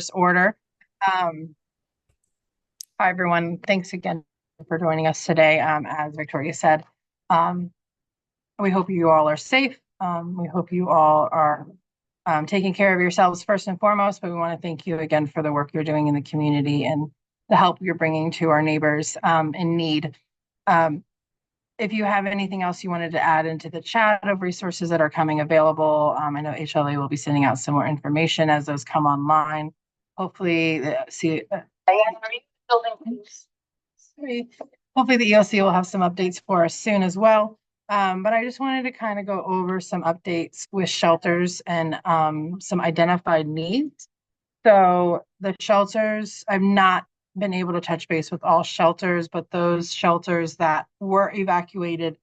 first order. Hi, everyone. Thanks again for joining us today. As Victoria said, we hope you all are safe. We hope you all are taking care of yourselves first and foremost, but we want to thank you again for the work you're doing in the community and the help you're bringing to our neighbors in need. If you have anything else you wanted to add into the chat of resources that are coming available, I know HLA will be sending out some more information as those come online. Hopefully, hopefully the EOC will have some updates for us soon as well. But I just wanted to kind of go over some updates with shelters and some identified needs. So the shelters, I've not been able to touch base with all shelters, but those shelters that were evacuated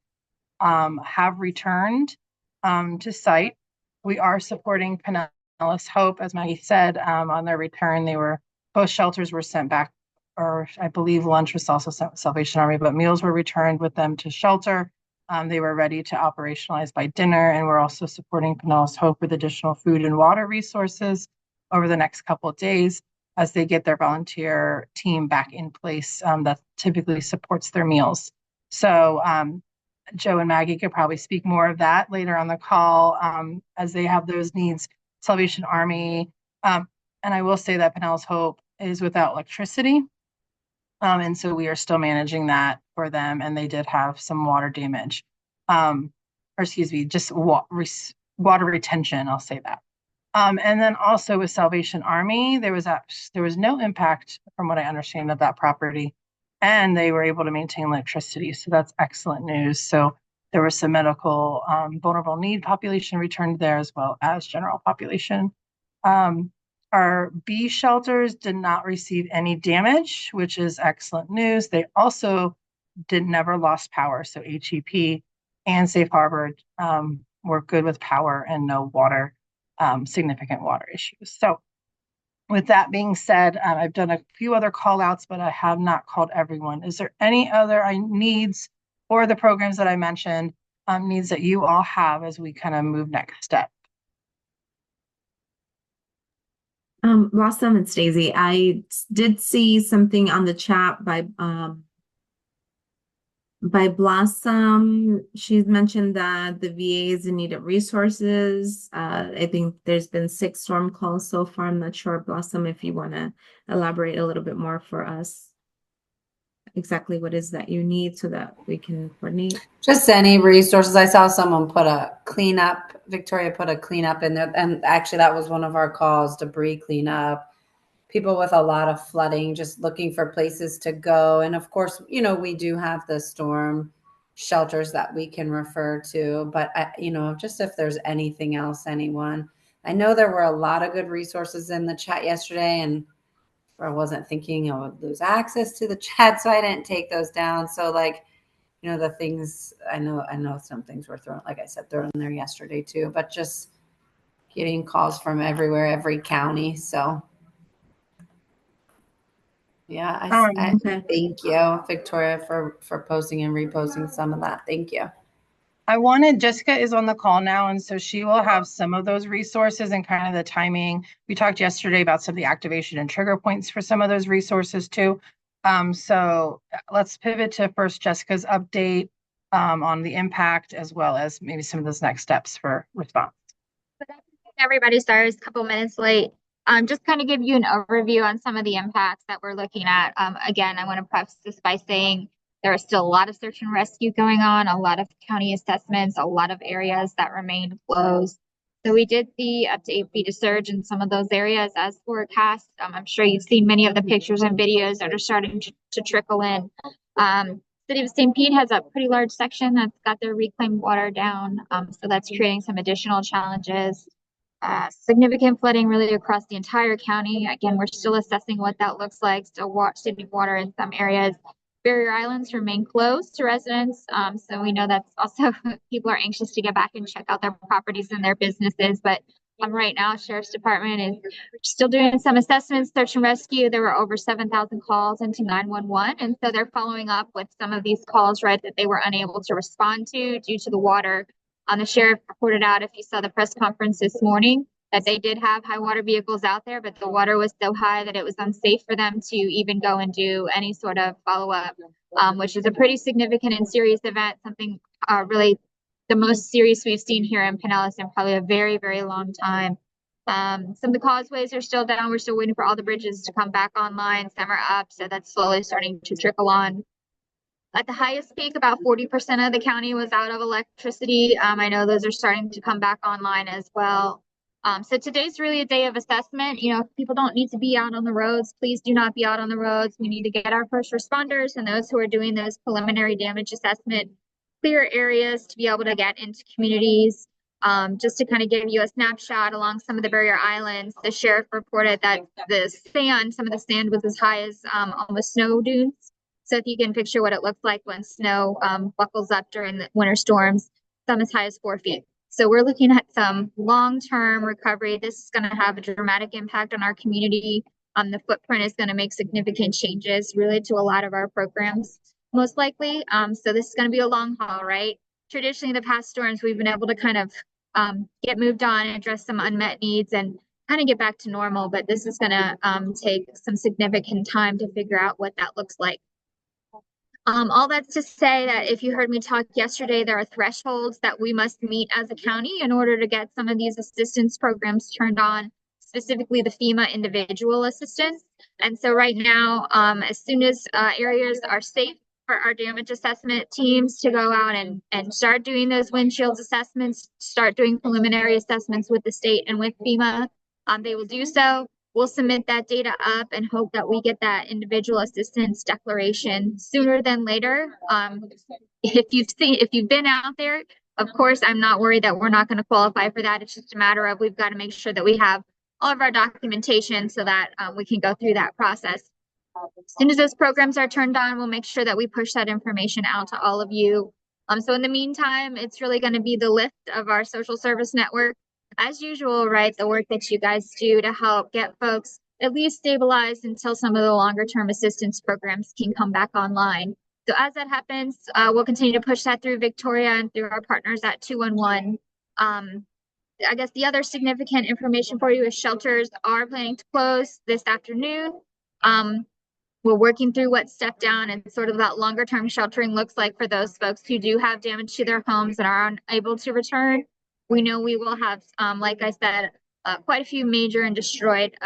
have returned to site. We are supporting Pinellas Hope, as Maggie said, on their return. Both shelters were sent back, or I believe lunch was also sent with Salvation Army, but meals were returned with them to shelter. They were ready to operationalize by dinner, and we're also supporting Pinellas Hope with additional food and water resources over the next couple of days as they get their volunteer team back in place that typically supports their meals. So Joe and Maggie could probably speak more of that later on the call as they have those needs. Salvation Army, and I will say that Pinellas Hope is without electricity. And so we are still managing that for them. And they did have some water damage, just water retention. I'll say that. And then also with Salvation Army, there was no impact from what I understand of that property, and they were able to maintain electricity. So that's excellent news. So there was some medical vulnerable need population returned there as well as general population. Our B shelters did not receive any damage, which is excellent news. They also never lost power. So HEP and Safe Harbor were good with power and no water, significant water issues. So with that being said, I've done a few other call outs, but I have not called everyone. Is there any other needs or the programs that I mentioned, needs that you all have as we kind of move next step? Blossom, it's Daisy. I did see something on the chat by Blossom. She's mentioned that the VA is in need of resources. I think there's been 6 storm calls so far. I'm not sure, Blossom, if you want to elaborate a little bit more for us. Exactly what is that you need so that we can coordinate? Just any resources. I saw someone put a cleanup. Victoria put a cleanup in there, and actually that was one of our calls, debris cleanup. People with a lot of flooding, just looking for places to go. And of course, we do have the storm shelters that we can refer to, but just if there's anything else, anyone. I know there were a lot of good resources in the chat yesterday, and I wasn't thinking I would lose access to the chat, so I didn't take those down. So the things I know some things were thrown, like I said, thrown in there yesterday too, but just getting calls from everywhere, every county. So yeah, I thank you, Victoria, for posting and reposting some of that. Thank you. Jessica is on the call now, and so she will have some of those resources and kind of the timing. We talked yesterday about some of the activation and trigger points for some of those resources too. So let's pivot to first Jessica's update on the impact, as well as maybe some of those next steps for response. Everybody, sorry, a couple minutes late. Just kind of give you an overview on some of the impacts that we're looking at. Again, I want to preface this by saying there is still a lot of search and rescue going on, a lot of county assessments, a lot of areas that remain closed. So we did see up to 8 feet of surge in some of those areas as forecast. I'm sure you've seen many of the pictures and videos that are starting to trickle in. City of St. Pete has a pretty large section that's got their reclaimed water down. So that's creating some additional challenges. Significant flooding really across the entire county. Again, we're still assessing what that looks like. Still standing water in some areas. Barrier islands remain closed to residents. So we know that's also people are anxious to get back and check out their properties and their businesses. But right now, Sheriff's Department is still doing some assessments, search and rescue. There were over 7,000 calls into 911. And so they're following up with some of these calls, right, that they were unable to respond to due to the water. The sheriff reported out, if you saw the press conference this morning, that they did have high water vehicles out there, but the water was so high that it was unsafe for them to even go and do any sort of follow-up, which is a pretty significant and serious event, something really the most serious we've seen here in Pinellas in probably a very, very long time. Some of the causeways are still down. We're still waiting for all the bridges to come back online. Some are up, so that's slowly starting to trickle on. At the highest peak, about 40% of the county was out of electricity. I know those are starting to come back online as well. So today's really a day of assessment. You know, if people don't need to be out on the roads, please do not be out on the roads. We need to get our first responders and those who are doing those preliminary damage assessment clear areas to be able to get into communities. Just to kind of give you a snapshot along some of the barrier islands, the sheriff reported that some of the sand was as high as almost snow dunes. So if you can picture what it looks like when snow buckles up during the winter storms, some as high as 4 feet. So we're looking at some long-term recovery. This is going to have a dramatic impact on our community. The footprint is going to make significant changes really to a lot of our programs, most likely. So this is going to be a long haul, right? Traditionally, the past storms, we've been able to kind of get moved on and address some unmet needs and kind of get back to normal. But this is going to take some significant time to figure out what that looks like. All that's to say that if you heard me talk yesterday, there are thresholds that we must meet as a county in order to get some of these assistance programs turned on, specifically the FEMA individual assistance. And so right now, as soon as areas are safe for our damage assessment teams to go out and start doing those windshield assessments, start doing preliminary assessments with the state and with FEMA, they will do so. We'll submit that data up and hope that we get that individual assistance declaration sooner than later. If you've been out there, of course, I'm not worried that we're not going to qualify for that. It's just a matter of we've got to make sure that we have all of our documentation so that we can go through that process. As soon as those programs are turned on, we'll make sure that we push that information out to all of you. So in the meantime, it's really going to be the lift of our social service network. As usual, right, the work that you guys do to help get folks at least stabilized until some of the longer term assistance programs can come back online. So as that happens, we'll continue to push that through Victoria and through our partners at 211. I guess the other significant information for you is shelters are planning to close this afternoon. We're working through what step down and sort of that longer term sheltering looks like for those folks who do have damage to their homes and are unable to return. We know we will have, like I said, quite a few major and destroyed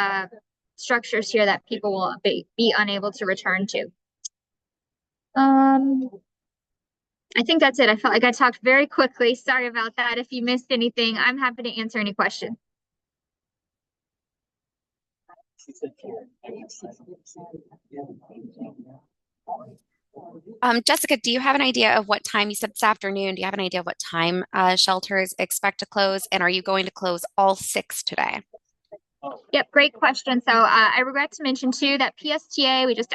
structures here that people will be unable to return to. I think that's it. I felt like I talked very quickly. Sorry about that. If you missed anything, I'm happy to answer any questions. Jessica, do you have an idea of what time you said this afternoon? Do you have an idea of what time shelters expect to close? And are you going to close all 6 today? Yep, great question. So I regret to mention too that PSTA, we just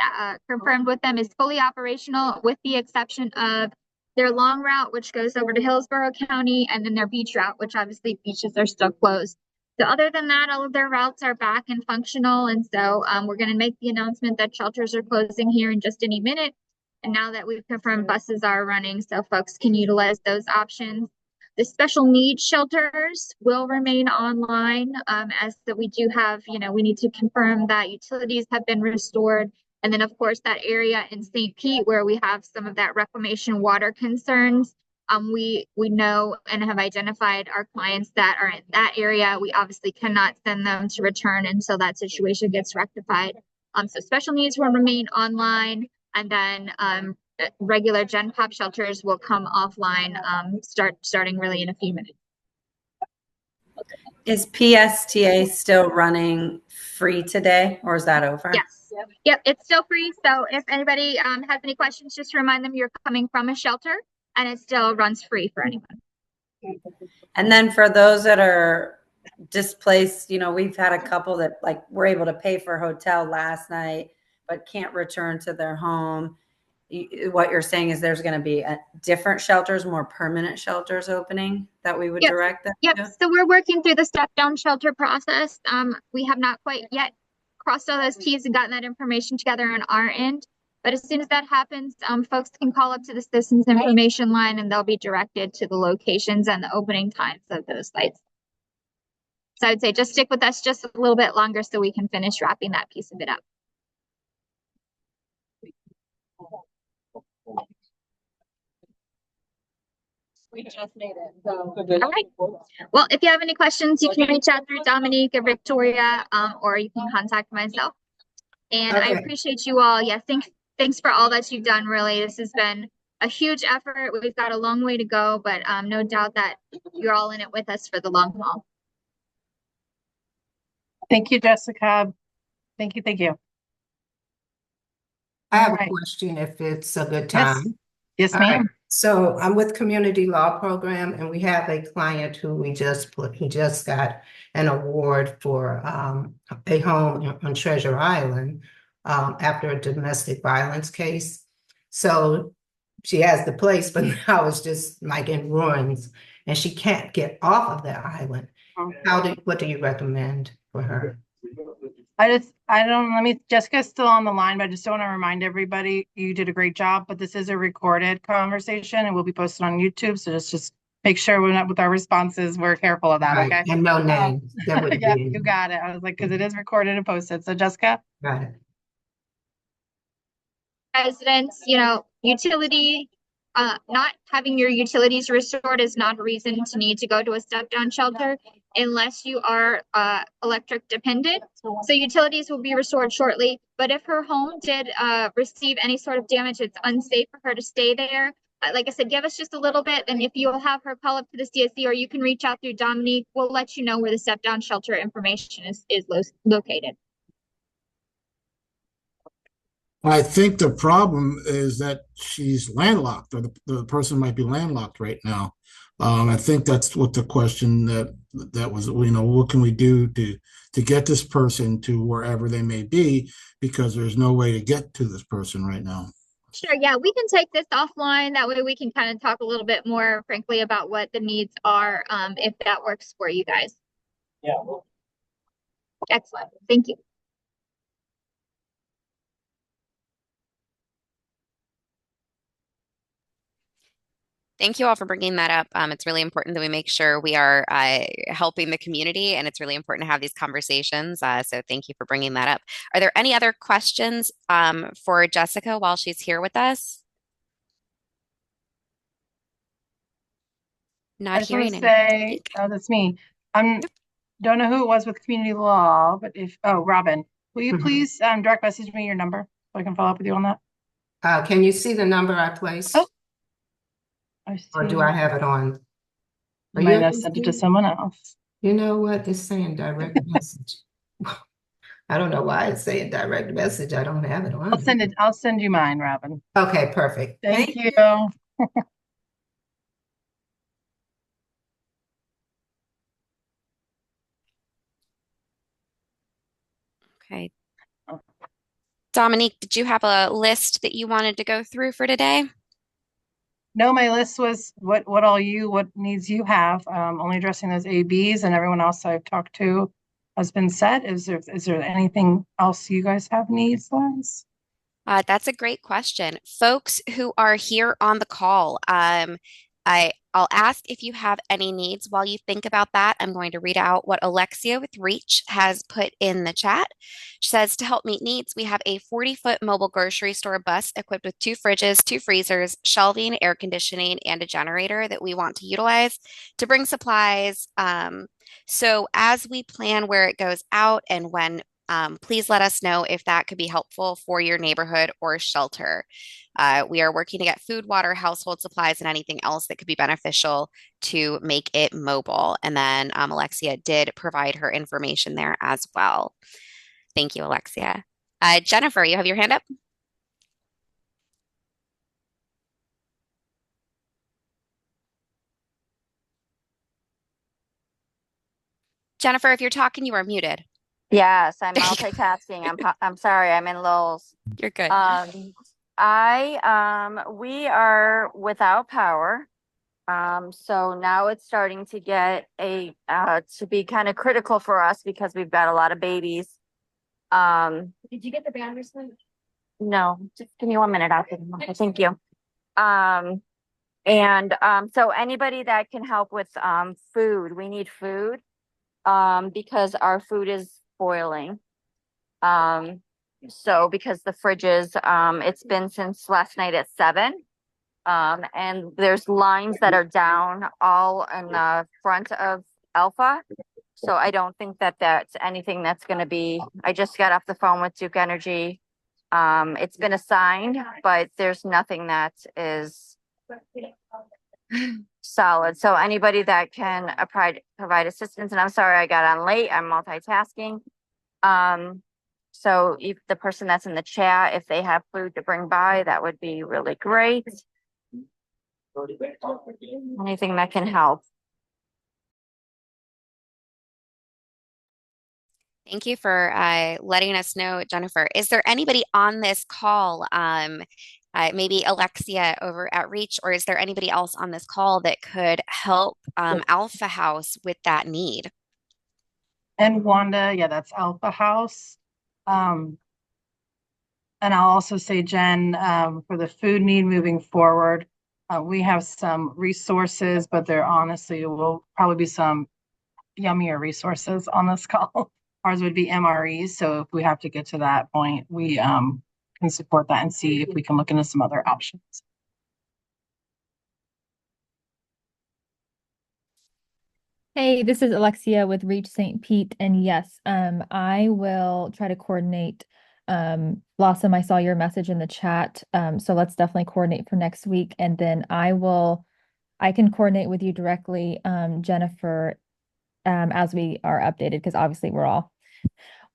confirmed with them, is fully operational with the exception of their long route, which goes over to Hillsborough County, and then their beach route, which obviously beaches are still closed. So other than that, all of their routes are back and functional. And so we're going to make the announcement that shelters are closing here in just any minute. And now that we've confirmed buses are running, so folks can utilize those options. The special needs shelters will remain online as that we do have, we need to confirm that utilities have been restored. And then, of course, that area in St. Pete where we have some of that reclamation water concerns, we know and have identified our clients that are in that area. We obviously cannot send them to return until that situation gets rectified. So special needs will remain online, and then regular Gen Pop shelters will come offline starting really in a few minutes. Is PSTA still running free today, or is that over? Yes. Yep, it's still free. So if anybody has any questions, just remind them you're coming from a shelter, and it still runs free for anyone. And then for those that are displaced, we've had a couple that were able to pay for a hotel last night, but can't return to their home. What you're saying is there's going to be different shelters, more permanent shelters opening that we would direct them to? to? So we're working through the step down shelter process. We have not quite yet crossed all those T's and gotten that information together on our end. But as soon as that happens, folks can call up to the citizens information line and they'll be directed to the locations and the opening times of those sites. So I would say just stick with us just a little bit longer so we can finish wrapping that piece of it up. We just made it. So. All right. Well, if you have any questions, you can reach out through Dominique or Victoria, or you can contact myself. And I Okay. appreciate you all. Yeah, thanks for all that you've done. Really, this has been a huge effort. We've got a long way to go, but no doubt that you're all in it with us for the long haul. Thank you, Jessica. Thank you. Thank you. I have All a right. question if it's a good Yes. time. Yes, All right. ma'am. So I'm with Community Law Program, and we have a client who he just got an award for a home on Treasure Island after a domestic violence case. So she has the place, but now it's just like in ruins, and she can't get off of that island. What do you recommend for her? Jessica's still on the line, but I just want to remind everybody, you did a great job, but this is a recorded conversation and will be posted on YouTube. So just make sure we're not with our responses. We're careful of that. Right, Okay. and no names. That would Yeah, be you got it. I was like, because it is recorded and posted. So Jessica. got it. Residents, utility, not having your utilities restored is not a reason to need to go to a step down shelter unless you are electric dependent. So utilities will be restored shortly. But if her home did receive any sort of damage, it's unsafe for her to stay there. Like I said, give us just a little bit, and if you'll have her call up to the CSC or you can reach out through Dominique, we'll let you know where the step down shelter information is located. I think the problem is that she's landlocked, or the person might be landlocked right now. I think that's what the question that was, what can we do to get this person to wherever they may be, because there's no way to get to this person right now. Sure, yeah, we can take this offline. That way we can kind of talk a little bit more, frankly, about what the needs are, if that works for you guys. Yeah. Excellent. Thank you. Thank you all for bringing that up. It's really important that we make sure we are helping the community, and it's really important to have these conversations. So thank you for bringing that up. Are there any other questions for Jessica while she's here with us? I Not just want hearing to any. say, oh, that's me. Don't know who it was with community law, but Robin, will you please direct message me your number so I can follow up with you on that? Can you see the number I placed? Oh, I see. Or do I have it on? You might have sent it to someone else. You know what? It's saying direct message. I don't know why it's saying direct message. I don't have it on. I'll send you mine, Robin. Okay, perfect. Thank you. Okay. Dominique, did you have a list that you wanted to go through for today? No, my list was what needs you have. Only addressing those ABs, and everyone else I've talked to has been set. Is there anything else you guys have needs wise? That's a great question. Folks who are here on the call, I'll ask if you have any needs. While you think about that, I'm going to read out what Alexia with Reach has put in the chat. She says, to help meet needs, we have a 40-foot mobile grocery store bus equipped with 2 fridges, 2 freezers, shelving, air conditioning, and a generator that we want to utilize to bring supplies. So as we plan where it goes out and when, please let us know if that could be helpful for your neighborhood or shelter. We are working to get food, water, household supplies, and anything else that could be beneficial to make it mobile. And then Alexia did provide her information there as well. Thank you, Alexia. Jennifer, you have your hand up? Jennifer, if you're talking, you are muted. Yes, I'm multitasking. I'm sorry, I'm in Lowell's. You're good. We are without power. So now it's starting to get to be kind of critical for us because we've got a lot of babies. Did you get the band recently? No, just give me 1 minute. I'll get them. Okay, thank you. So anybody that can help with food, we need food. because our food is boiling. So because the fridge is, it's been since last night at 7. And there's lines that are down all in the front of Alpha. So I don't think that that's anything that's going to be, I just got off the phone with Duke Energy. It's been assigned, but there's nothing that is solid. So anybody that can provide assistance, and I'm sorry I got on late, I'm multitasking. So if the person that's in the chat, if they have food to bring by, that would be really great. Anything that can help. Thank you for letting us know, Jennifer. Is there anybody on this call, maybe Alexia over at Reach, or is there anybody else on this call that could help Alpha House with that need? And Wanda, yeah, that's Alpha House. And I'll also say, Jen, for the food need moving forward, we have some resources, but there honestly will probably be some yummier resources on this call. Ours would be MREs. So if we have to get to that point, we can support that and see if we can look into some other options. Hey, this is Alexia with Reach St. Pete, and yes, I will try to coordinate. Blossom, I saw your message in the chat, so let's definitely coordinate for next week, and then I can coordinate with you directly, Jennifer, as we are updated, because obviously we're all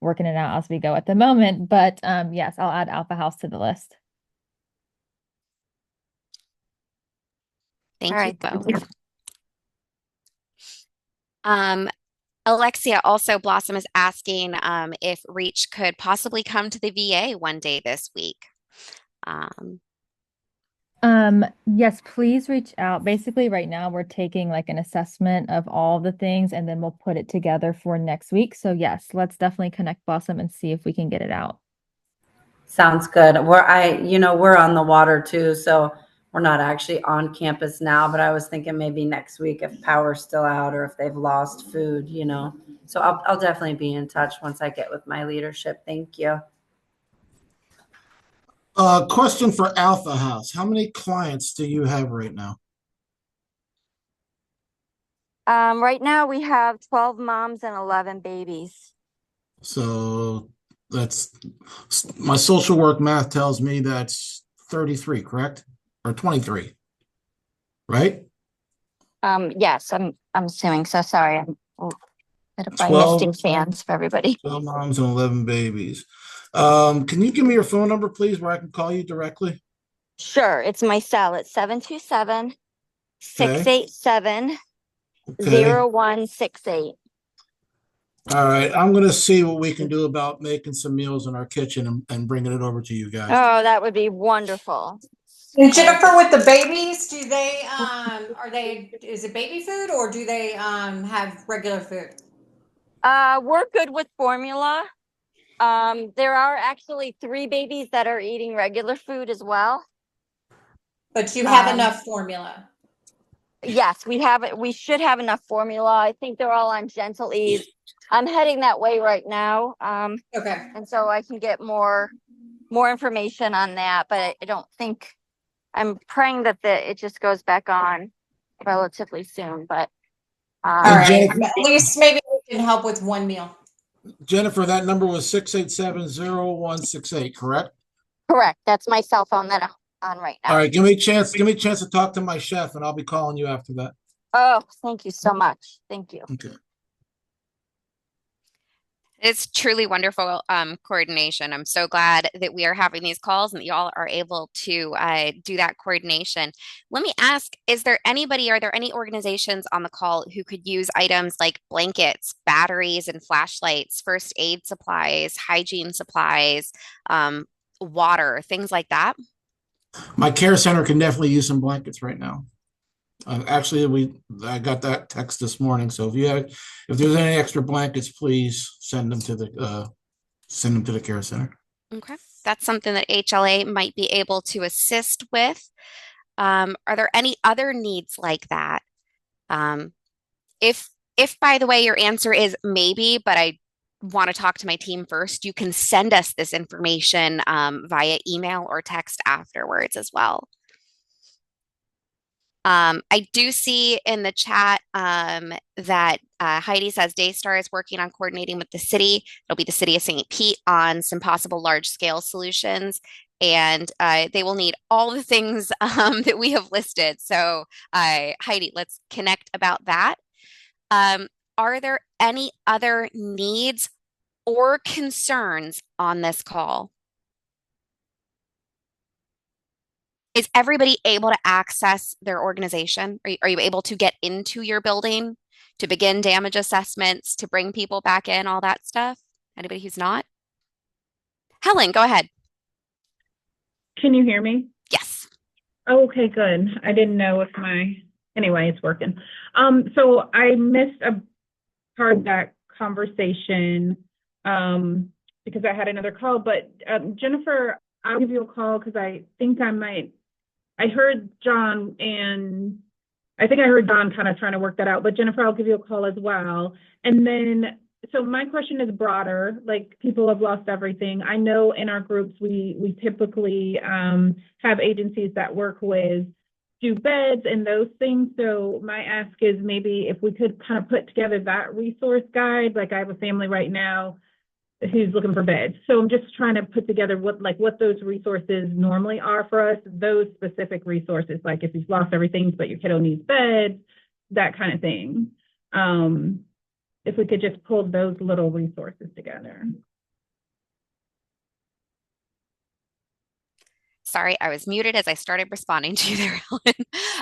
working it out as we go at the moment, but yes, I'll add Alpha House to the list. Thank All you right, thank both. Alexia, also Blossom is asking if Reach could possibly come to the VA one day this week. Yes, please reach out. Basically, right now we're taking like an assessment of all the things and then we'll put it together for next week. So yes, let's definitely connect Blossom and see if we can get it out. Sounds good. We're on the water too, so we're not actually on campus now, but I was thinking maybe next week if power's still out or if they've lost food, So I'll definitely be in touch once I get with my leadership. Thank you. Question for Alpha House. How many clients do you have right now? Right now we have 12 moms and 11 babies. So that's my social work math tells me that's 33, correct? Or 23, right? Yes, I'm assuming so. Sorry, I'm bit of my 12 nesting fans for everybody. 12 moms and 11 babies. Can you give me your phone number, please, where I can call you directly? Sure, it's my cell. It's 727 687 Okay. 0168. All right. I'm going to see what we can do about making some meals in our kitchen and bringing it over to you guys. Oh, that would be wonderful. And Jennifer, with the babies, do they is it baby food or do they have regular food? We're good with formula. There are actually 3 babies that are eating regular food as well. But you have enough formula. Yes, we have it. We should have enough formula. I think they're all on gentle ease. I'm heading that way right now. Okay. And so I can get more information on that, but I don't think, I'm praying that it just goes back on relatively soon, but All right. Jennifer, At least maybe we can help with one meal. Jennifer, that number was 687-0168, correct? correct. That's my cell phone that I'm on right now. All right, give me a chance to talk to my chef and I'll be calling you after that. Oh, thank you so much. Thank you. Okay. It's truly wonderful coordination. I'm so glad that we are having these calls and that y'all are able to do that coordination. Let me ask, are there any organizations on the call who could use items like blankets, batteries and flashlights, first aid supplies, hygiene supplies, water, things like that? My care center can definitely use some blankets right now. Actually, I got that text this morning. So if there's any extra blankets, please send them to the care center. Okay, that's something that HLA might be able to assist with. Are there any other needs like that? If If, by the way, your answer is maybe, but I want to talk to my team first, you can send us this information via email or text afterwards as well. I do see in the chat that Heidi says Daystar is working on coordinating with the city. It'll be the city of St. Pete on some possible large scale solutions. And they will need all the things that we have listed. So, Heidi, let's connect about that. Are there any other needs or concerns on this call? Is everybody able to access their organization? Are you able to get into your building to begin damage assessments, to bring people back in, all that stuff? Anybody who's not? Helen, go ahead. Can you hear me? Yes. Oh, okay, good. I didn't know if anyway, it's working. So I missed a part of that conversation because I had another call, but Jennifer, I'll give you a call because I think I heard John kind of trying to work that out, but Jennifer, I'll give you a call as well. And then, so my question is broader, like people have lost everything. I know in our groups, we typically have agencies that work with do beds and those things. So my ask is maybe if we could kind of put together that resource guide, like I have a family right now who's looking for beds. So I'm just trying to put together what those resources normally are for us, those specific resources, like if you've lost everything, but your kiddo needs beds, that kind of thing. If we could just pull those little resources together. Sorry, I was muted as I started responding to you there,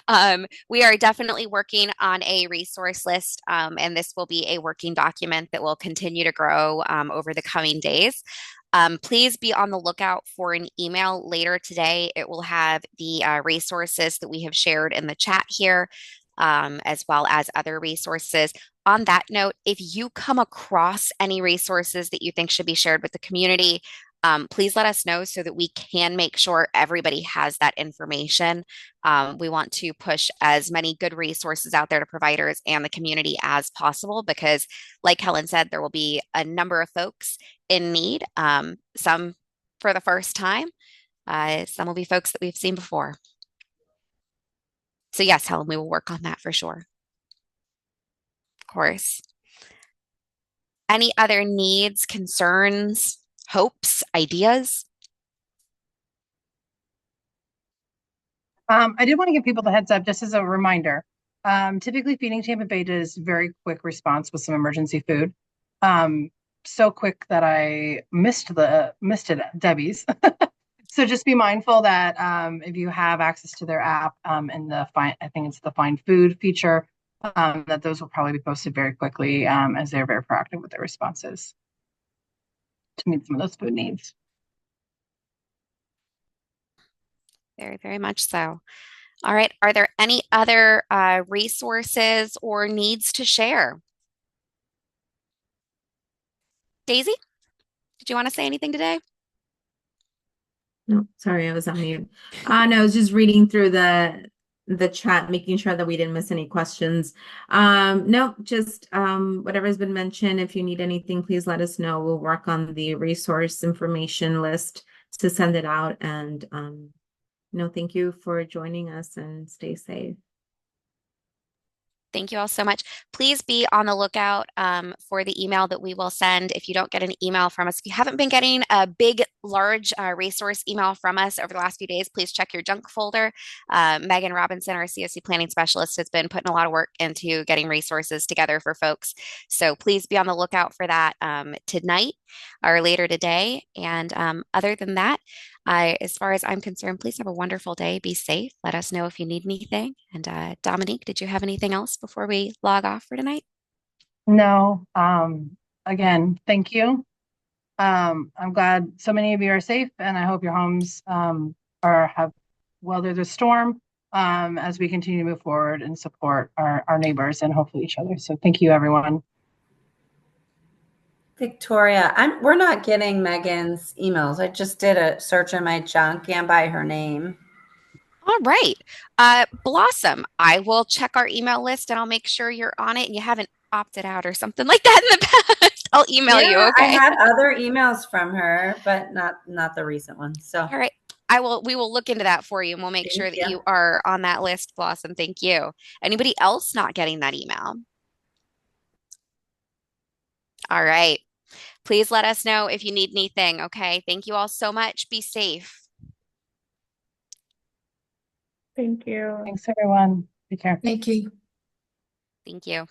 Helen. We are definitely working on a resource list, and this will be a working document that will continue to grow over the coming days. Please be on the lookout for an email later today. It will have the resources that we have shared in the chat here, as well as other resources. On that note, if you come across any resources that you think should be shared with the community, please let us know so that we can make sure everybody has that information. We want to push as many good resources out there to providers and the community as possible because, like Helen said, there will be a number of folks in need, some for the first time, some will be folks that we've seen before. So yes, Helen, we will work on that for sure. Of course. Any other needs, concerns, hopes, ideas? I did want to give people the heads up just as a reminder. Typically Feeding Tampa Bay does very quick response with some emergency food. So quick that I missed it at Debbie's. So just be mindful that if you have access to their app and I think it's the Find Food feature, that those will probably be posted very quickly as they're very proactive with their responses to meet some of those food needs. Very, very much so. All right. Are there any other resources or needs to share? Daisy, did you want to say anything today? No, sorry, I was on mute. No, I was just reading through the chat, making sure that we didn't miss any questions. No, just whatever's been mentioned. If you need anything, please let us know. We'll work on the resource information list to send it out. And thank you for joining us and stay safe. Thank you all so much. Please be on the lookout for the email that we will send. If you don't get an email from us, if you haven't been getting a big, large resource email from us over the last few days, please check your junk folder. Megan Robinson, our CoC planning specialist, has been putting a lot of work into getting resources together for folks. So please be on the lookout for that tonight or later today. And other than that, as far as I'm concerned, please have a wonderful day. Be safe. Let us know if you need anything. And Dominique, did you have anything else before we log off for tonight? No. Again, thank you. I'm glad so many of you are safe, and I hope your homes have weathered the storm as we continue to move forward and support our neighbors and hopefully each other. So thank you, everyone. Victoria, we're not getting Megan's emails. I just did a search in my junk and by her name. All right. Blossom, I will check our email list and I'll make sure you're on it and you haven't opted out or something like that in the past, I'll email you, Yeah, I okay? had other emails from her, but not the recent one. So All right. We will look into that for you and we'll make sure thank that you. you are on that list, Blossom. Thank you. Anybody else not getting that email? All right. Please let us know if you need anything, okay? Thank you all so much. Be safe. Thank you. Thanks, everyone. Be careful. Thank you. Thank you.